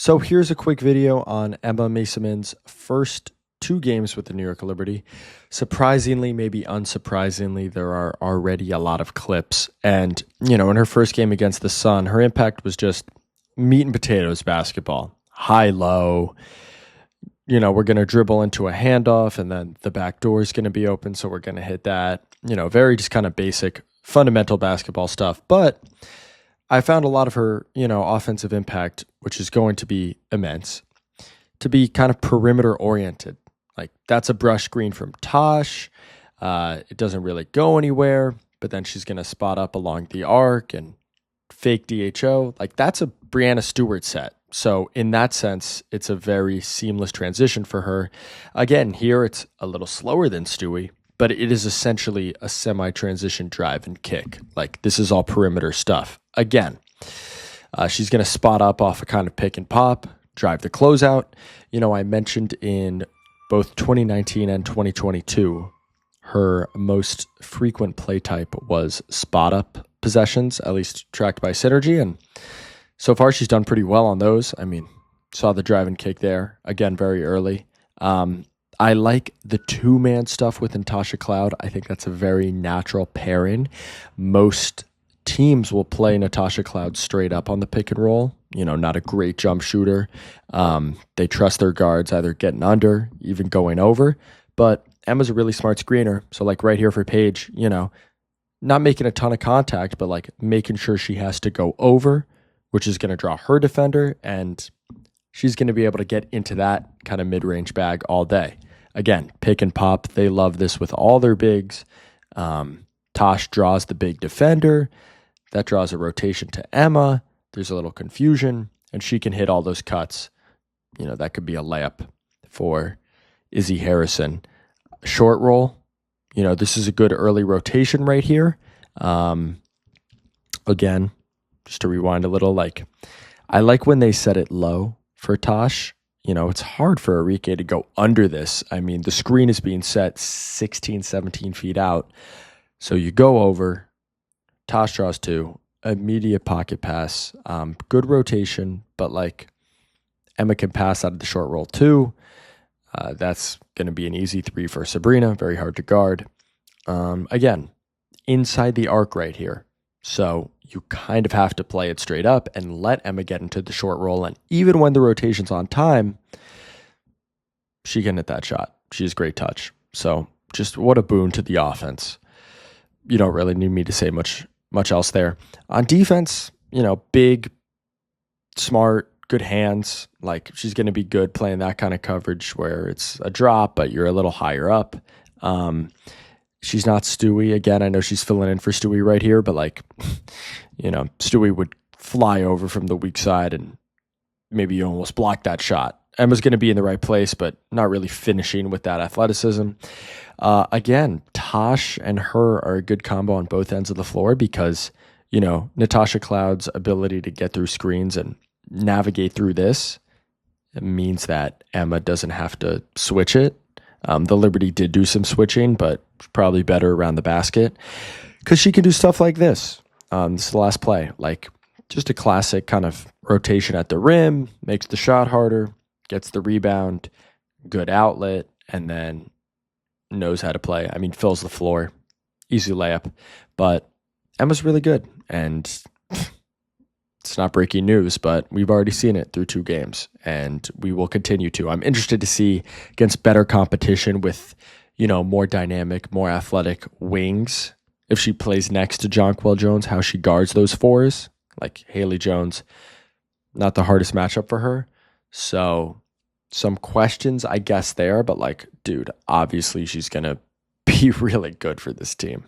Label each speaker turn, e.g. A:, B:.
A: So here's a quick video on Emma Meesseman's first two games with the New York Liberty. Surprisingly, maybe unsurprisingly, there are already a lot of clips. And, in her first game against the Sun, her impact was just meat and potatoes basketball. High, low. We're going to dribble into a handoff and then the back door is going to be open. So we're going to hit that. Very just kind of basic, fundamental basketball stuff. But I found a lot of her, offensive impact, which is going to be immense, to be kind of perimeter oriented. Like that's a brush screen from Tosh. It doesn't really go anywhere, but then she's going to spot up along the arc and fake DHO. Like that's a Brianna Stewart set. So in that sense, it's a very seamless transition for her. Again, here it's a little slower than Stewie, but it is essentially a semi-transition drive and kick. Like this is all perimeter stuff. Again, she's going to spot up off a kind of pick and pop, drive the closeout. I mentioned in both 2019 and 2022, her most frequent play type was spot up possessions, at least tracked by Synergy. And so far she's done pretty well on those. I mean, saw the drive and kick there, again, very early. I like the two-man stuff with Natasha Cloud. I think that's a very natural pairing. Most teams will play Natasha Cloud straight up on the pick and roll. Not a great jump shooter. They trust their guards either getting under, even going over. But Emma's a really smart screener. So like right here for Paige, not making a ton of contact, but like making sure she has to go over, which is going to draw her defender. And she's going to be able to get into that kind of mid-range bag all day. Again, pick and pop. They love this with all their bigs. Tosh draws the big defender. That draws a rotation to Emma. There's a little confusion, and she can hit all those cuts. That could be a layup for Izzy Harrison. Short roll. This is a good early rotation right here. Again, just to rewind a little, I like when they set it low for Tosh. It's hard for Arike to go under this. I mean, the screen is being set 16, 17 feet out. So you go over, Tosh draws two, immediate pocket pass, good rotation, but Emma can pass out of the short roll too. That's going to be an easy three for Sabrina, very hard to guard. Again, inside the arc right here. So you kind of have to play it straight up and let Emma get into the short roll. And even when the rotation's on time, she can hit that shot. She has great touch. So just what a boon to the offense. You don't really need me to say much else there. On defense, big, smart, good hands. She's going to be good playing that kind of coverage where it's a drop, but you're a little higher up. She's not Stewie. Again, I know she's filling in for Stewie right here, but Stewie would fly over from the weak side and maybe you almost block that shot. Emma's going to be in the right place, but not really finishing with that athleticism. Again, Tosh and her are a good combo on both ends of the floor because, Natasha Cloud's ability to get through screens and navigate through this means that Emma doesn't have to switch it. The Liberty did do some switching, but probably better around the basket because she can do stuff like this. This is the last play, just a classic kind of rotation at the rim, makes the shot harder, gets the rebound, good outlet, and then knows how to play. I mean, fills the floor, easy layup. But Emma's really good, and it's not breaking news, but we've already seen it through two games, and we will continue to. I'm interested to see against better competition with, more dynamic, more athletic wings. If she plays next to Jonquel Jones, how she guards those fours. Haley Jones, not the hardest matchup for her. So some questions, I guess, there, but dude, obviously she's going to be really good for this team.